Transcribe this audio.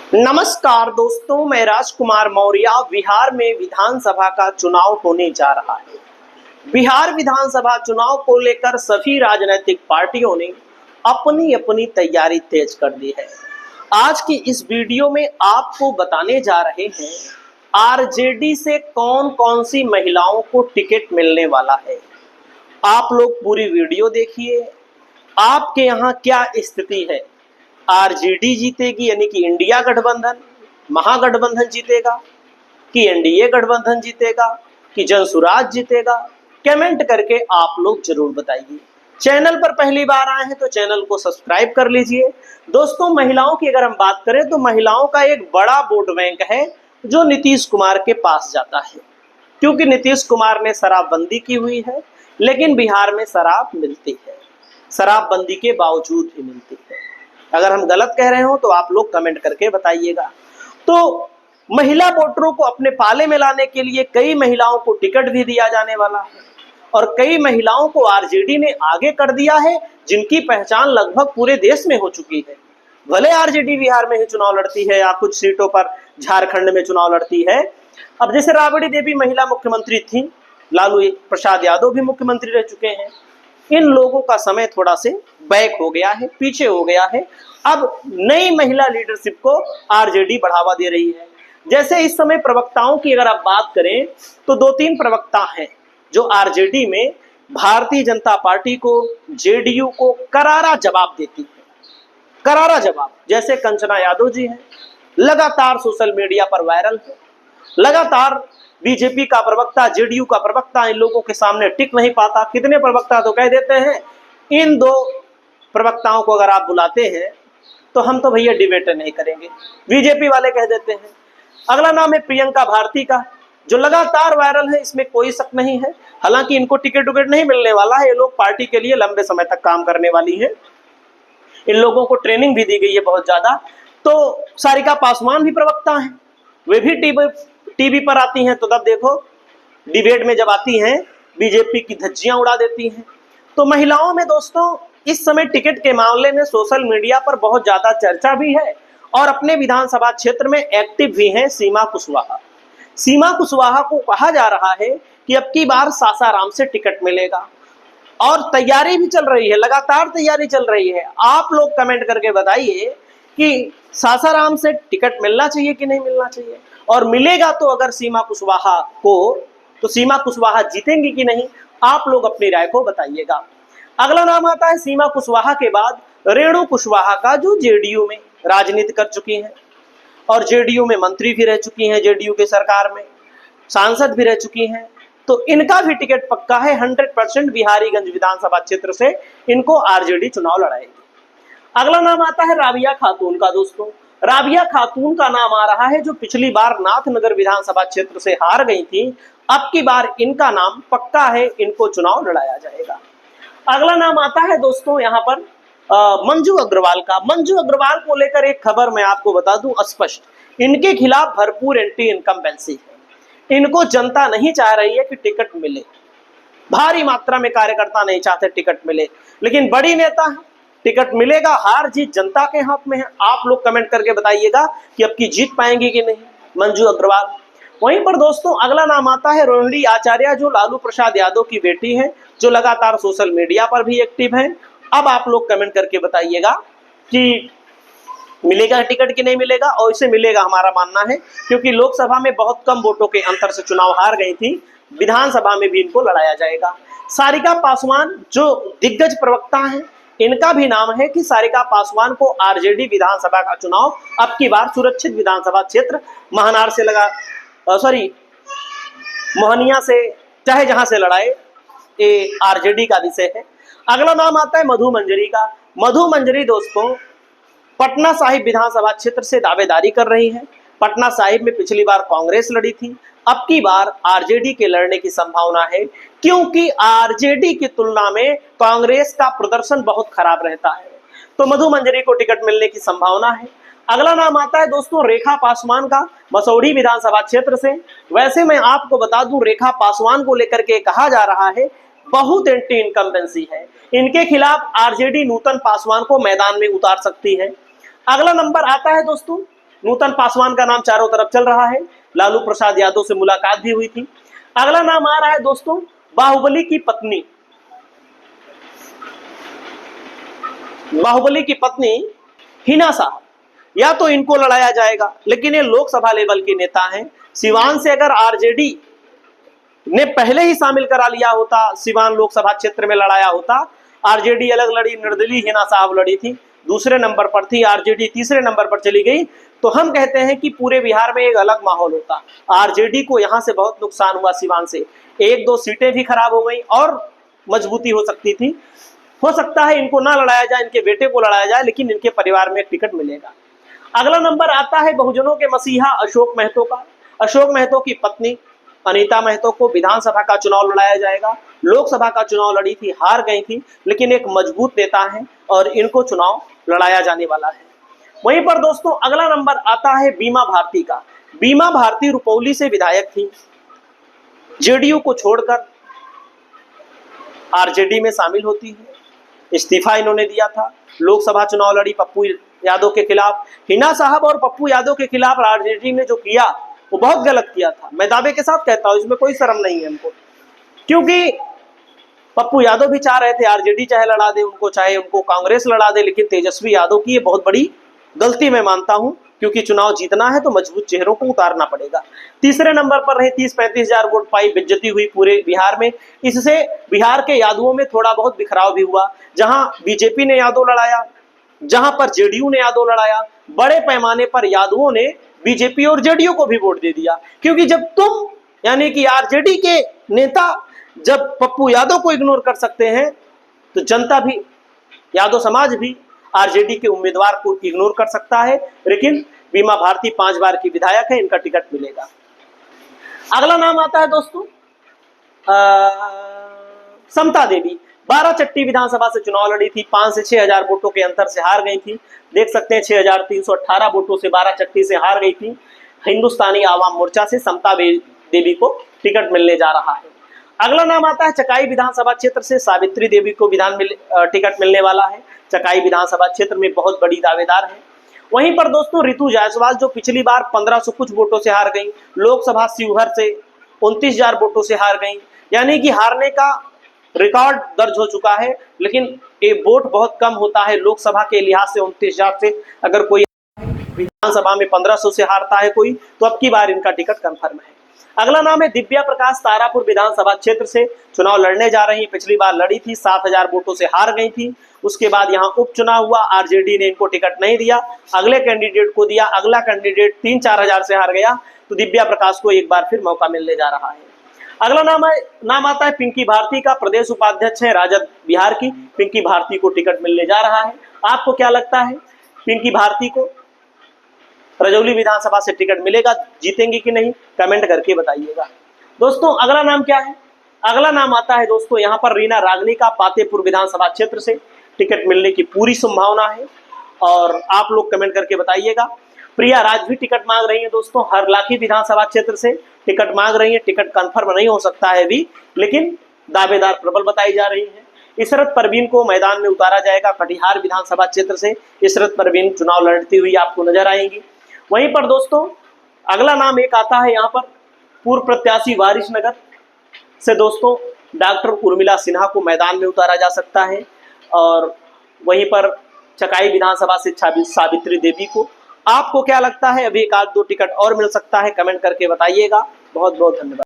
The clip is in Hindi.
नमस्कार दोस्तों, मैं राजकुमार मौर्य। बिहार में विधानसभा का चुनाव होने जा रहा है। बिहार विधानसभा चुनाव को लेकर सभी राजनीतिक पार्टियों ने अपनी अपनी तैयारी तेज कर दी है। आज की इस वीडियो में आपको बताने जा रहे हैं आरजेडी से कौन कौन सी महिलाओं को टिकट मिलने वाला है। आप लोग पूरी वीडियो देखिए। आपके यहाँ क्या स्थिति है? आरजेडी जीतेगी यानी कि इंडिया गठबंधन, महागठबंधन जीतेगा कि एनडीए गठबंधन जीतेगा कि जनसुराज जीतेगा? कमेंट करके आप लोग जरूर बताइए। चैनल पर पहली बार आए हैं तो चैनल को सब्सक्राइब कर लीजिए। दोस्तों, महिलाओं की अगर हम बात करें तो महिलाओं का एक बड़ा वोट बैंक है जो नीतीश कुमार के पास जाता है, क्योंकि नीतीश कुमार ने शराबबंदी की हुई है, लेकिन बिहार में शराब मिलती है, शराबबंदी के बावजूद भी मिलती है। अगर हम गलत कह रहे हो तो आप लोग कमेंट करके बताइएगा। तो महिला वोटरों को अपने पाले में लाने के लिए कई महिलाओं को टिकट भी दिया जाने वाला है और कई महिलाओं को आरजेडी ने आगे कर दिया है, जिनकी पहचान लगभग पूरे देश में हो चुकी है। भले आरजेडी बिहार में ही चुनाव लड़ती है या कुछ सीटों पर झारखंड में चुनाव लड़ती है। अब जैसे राबड़ी देवी महिला मुख्यमंत्री थी, लालू प्रसाद यादव भी मुख्यमंत्री रह चुके हैं। इन लोगों का समय थोड़ा से बैक हो गया है, पीछे हो गया है। अब नई महिला लीडरशिप को आरजेडी बढ़ावा दे रही है। जैसे इस समय प्रवक्ताओं की अगर आप बात करें तो 2-3 प्रवक्ता हैं जो आरजेडी में भारतीय जनता पार्टी को, जेडीयू को करारा जवाब देती है। करारा जवाब, जैसे कंचना यादव जी हैं, लगातार सोशल मीडिया पर वायरल है। लगातार बीजेपी का प्रवक्ता, जेडीयू का प्रवक्ता इन लोगों के सामने टिक नहीं पाता। कितने प्रवक्ता तो कह देते हैं इन 2 प्रवक्ताओं को अगर आप बुलाते हैं तो हम तो भैया डिबेट नहीं करेंगे, बीजेपी वाले कह देते हैं। अगला नाम है प्रियंका भारती का, जो लगातार वायरल है, इसमें कोई शक नहीं है। हालांकि इनको टिकट नहीं मिलने वाला है, ये लोग पार्टी के लिए लंबे समय तक काम करने वाली है। इन लोगों को ट्रेनिंग भी दी गई है बहुत ज्यादा। तो सारिका पासवान भी प्रवक्ता है, वे भी टीवी पर आती हैं, तो तब देखो डिबेट में जब आती हैं बीजेपी की धज्जियां उड़ा देती हैं। तो महिलाओं में दोस्तों इस समय टिकट के मामले में सोशल मीडिया पर बहुत ज्यादा चर्चा भी है और अपने विधानसभा क्षेत्र में एक्टिव भी हैं सीमा कुशवाहा। सीमा कुशवाहा को कहा जा रहा है कि अब की बार सासाराम से टिकट मिलेगा और तैयारी भी चल रही है, लगातार तैयारी चल रही है। आप लोग कमेंट करके बताइए कि सासाराम से टिकट मिलना चाहिए कि नहीं मिलना चाहिए, और मिलेगा तो अगर सीमा कुशवाहा को, तो सीमा कुशवाहा जीतेंगी कि नहीं? आप लोग अपनी राय को बताइएगा। अगला नाम आता है सीमा कुशवाहा के बाद रेणु कुशवाहा का, जो जेडीयू में राजनीति कर चुकी हैं और जेडीयू में मंत्री भी रह चुकी हैं, जेडीयू के सरकार में सांसद भी रह चुकी हैं। तो इनका भी टिकट पक्का है। 100% बिहारीगंज विधानसभा क्षेत्र से इनको आरजेडी चुनाव लड़ाएगी। अगला नाम आता है राबिया खातून का। दोस्तों, राबिया खातून का नाम आ रहा है, जो पिछली बार नाथनगर विधानसभा क्षेत्र से हार गई थी। अब की बार इनका नाम पक्का है, इनको चुनाव लड़ाया जाएगा। अगला नाम आता है दोस्तों यहाँ पर मंजू अग्रवाल का। मंजू अग्रवाल को लेकर एक खबर मैं आपको बता दूं स्पष्ट, इनके खिलाफ भरपूर एंटी इनकम्बेंसी है। इनको जनता नहीं चाह रही है कि टिकट मिले, भारी मात्रा में कार्यकर्ता नहीं चाहते टिकट मिले, लेकिन बड़ी नेता है, टिकट मिलेगा। हार जीत जनता के हाथ में है। आप लोग कमेंट करके बताइएगा कि अब की जीत पाएंगी कि नहीं मंजू अग्रवाल। वहीं पर दोस्तों अगला नाम आता है रोहिणी आचार्य, जो लालू प्रसाद यादव की बेटी है, जो लगातार सोशल मीडिया पर भी एक्टिव है। अब आप लोग कमेंट करके बताइएगा कि मिलेगा टिकट कि नहीं मिलेगा, और इसे मिलेगा हमारा मानना है, क्योंकि लोकसभा में बहुत कम वोटों के अंतर से चुनाव हार गई थी, विधानसभा में भी इनको लड़ाया जाएगा। सारिका पासवान जो दिग्गज प्रवक्ता हैं, इनका भी नाम है कि सारिका पासवान को आरजेडी विधानसभा का चुनाव अब की बार सुरक्षित विधानसभा क्षेत्र महनार से मोहनिया से, चाहे जहां से लड़ाए, ये आरजेडी का विषय है। अगला नाम आता है मधु मंजरी का। मधु मंजरी दोस्तों पटना साहिब विधानसभा क्षेत्र से दावेदारी कर रही है। पटना साहिब में पिछली बार कांग्रेस लड़ी थी, अब की बार आरजेडी के लड़ने की संभावना है, क्योंकि आरजेडी की तुलना में कांग्रेस का प्रदर्शन बहुत खराब रहता है। तो मधु मंजरी को टिकट मिलने की संभावना है। अगला नाम आता है दोस्तों रेखा पासवान का, मसौढ़ी विधानसभा क्षेत्र से। वैसे मैं आपको बता दूं, रेखा पासवान को लेकर के कहा जा रहा है बहुत एंटी इनकम्बेंसी है, इनके खिलाफ आरजेडी नूतन पासवान को मैदान में उतार सकती है। अगला नंबर आता है दोस्तों नूतन पासवान का नाम चारों तरफ चल रहा है, लालू प्रसाद यादव से मुलाकात भी हुई थी। अगला नाम आ रहा है दोस्तों बाहुबली की पत्नी, बाहुबली की पत्नी हिना साहब। या तो इनको लड़ाया जाएगा, लेकिन ये लोकसभा लेवल के नेता हैं। सिवान से अगर आरजेडी ने पहले ही शामिल करा लिया होता, सिवान लोकसभा क्षेत्र में लड़ाया होता, आरजेडी अलग लड़ी, निर्दलीय हिना साहब लड़ी थी, दूसरे नंबर पर थी, आरजेडी तीसरे नंबर पर चली गई, तो हम कहते हैं कि पूरे बिहार में एक अलग माहौल होता। आरजेडी को यहां से बहुत नुकसान हुआ, सिवान से 1-2 सीटें भी खराब हो गई और मजबूती हो सकती थी। हो सकता है इनको ना लड़ाया जाए, इनके बेटे को लड़ाया जाए, लेकिन इनके परिवार में एक टिकट मिलेगा। अगला नंबर आता है बहुजनों के मसीहा अशोक महतो का। अशोक महतो की पत्नी अनीता महतो को विधानसभा का चुनाव लड़ाया जाएगा। लोकसभा का चुनाव लड़ी थी, हार गई थी, लेकिन एक मजबूत नेता है और इनको चुनाव लड़ाया जाने वाला है। वहीं पर दोस्तों अगला नंबर आता है बीमा भारती का। बीमा भारती रुपौली से विधायक थी, जेडीयू को छोड़कर आरजेडी में शामिल होती है। इस्तीफा इन्होंने दिया था, लोकसभा चुनाव लड़ी पप्पू यादव के खिलाफ। हिना साहब और पप्पू यादव के खिलाफ आरजेडी ने जो किया वो बहुत गलत किया था, मैं दावे के साथ कहता हूं, इसमें कोई शर्म नहीं है हमको, क्योंकि पप्पू यादव भी चाह रहे थे आरजेडी चाहे लड़ा दे उनको, चाहे उनको कांग्रेस लड़ा दे, लेकिन तेजस्वी यादव की ये बहुत बड़ी गलती मैं मानता हूं, क्योंकि चुनाव जीतना है तो मजबूत चेहरों को उतारना पड़ेगा। तीसरे नंबर पर रहे, 30-35 हजार वोट पाई, बेइज्जती हुई पूरे बिहार में। इससे बिहार के यादवों में थोड़ा बहुत बिखराव भी हुआ, जहां बीजेपी ने यादव लड़ाया, जहां पर जेडीयू ने यादव लड़ाया, बड़े पैमाने पर यादवों ने बीजेपी और जेडीयू को भी वोट दे दिया। क्योंकि जब तुम यानी कि आरजेडी के नेता जब पप्पू यादव को इग्नोर कर सकते हैं, तो जनता भी, यादव समाज भी आरजेडी के उम्मीदवार को इग्नोर कर सकता है। लेकिन बीमा भारती 5 बार की विधायक है, इनका टिकट मिलेगा। अगला नाम आता है दोस्तों समता देवी। 12चट्टी विधानसभा से चुनाव लड़ी थी, 5 से 6 हजार वोटों के अंतर से हार गई थी। देख सकते हैं 6318 वोटों से 12चट्टी से हार गई थी। हिंदुस्तानी आवाम मोर्चा से समता देवी को टिकट मिलने जा रहा है। अगला नाम आता है चकाई विधानसभा क्षेत्र से सावित्री देवी को टिकट मिलने वाला है। चकाई विधानसभा क्षेत्र में बहुत बड़ी दावेदार है। वहीं पर दोस्तों रितु जायसवाल जो पिछली बार 1500 कुछ वोटों से हार गई, लोकसभा शिवहर से 29,000 वोटों से हार गई, यानी कि हारने का रिकॉर्ड दर्ज हो चुका है। लेकिन ये वोट बहुत कम होता है लोकसभा के लिहाज से। 29,000 से अगर कोई विधानसभा में 1500 से हारता है कोई, तो अब की बार इनका टिकट कंफर्म है। अगला नाम है दिव्या प्रकाश, तारापुर विधानसभा क्षेत्र से चुनाव लड़ने जा रही है। पिछली बार लड़ी थी, 7,000 वोटों से हार गई थी। उसके बाद यहाँ उपचुनाव हुआ, आरजेडी ने इनको टिकट नहीं दिया, अगले कैंडिडेट को दिया। अगला कैंडिडेट 3-4 हजार से हार गया, तो दिव्या प्रकाश को एक बार फिर मौका मिलने जा रहा है। अगला नाम आता है पिंकी भारती का। प्रदेश उपाध्यक्ष है राजद बिहार की, पिंकी भारती को टिकट मिलने जा रहा है। आपको क्या लगता है, पिंकी भारती को रजौली विधानसभा से टिकट मिलेगा, जीतेंगे कि नहीं, कमेंट करके बताइएगा। दोस्तों अगला नाम क्या है, अगला नाम आता है दोस्तों यहाँ पर रीना रागनी का। पातेपुर विधानसभा क्षेत्र से टिकट मिलने की पूरी संभावना है, और आप लोग कमेंट करके बताइएगा। प्रिया राज भी टिकट मांग रही है दोस्तों, हरलाखी विधानसभा क्षेत्र से टिकट मांग रही है। टिकट कंफर्म नहीं हो सकता है अभी, लेकिन दावेदार प्रबल बताई जा रही है। इशरत परवीन को मैदान में उतारा जाएगा, कटिहार विधानसभा क्षेत्र से इशरत परवीन चुनाव लड़ती हुई आपको नजर आएंगी। वहीं पर दोस्तों अगला नाम एक आता है यहाँ पर पूर्व प्रत्याशी वारिसनगर से दोस्तों डॉक्टर उर्मिला सिन्हा को मैदान में उतारा जा सकता है, और वहीं पर चकाई विधानसभा से सावित्री देवी को। आपको क्या लगता है, अभी 1-2 टिकट और मिल सकता है, कमेंट करके बताइएगा। बहुत बहुत धन्यवाद।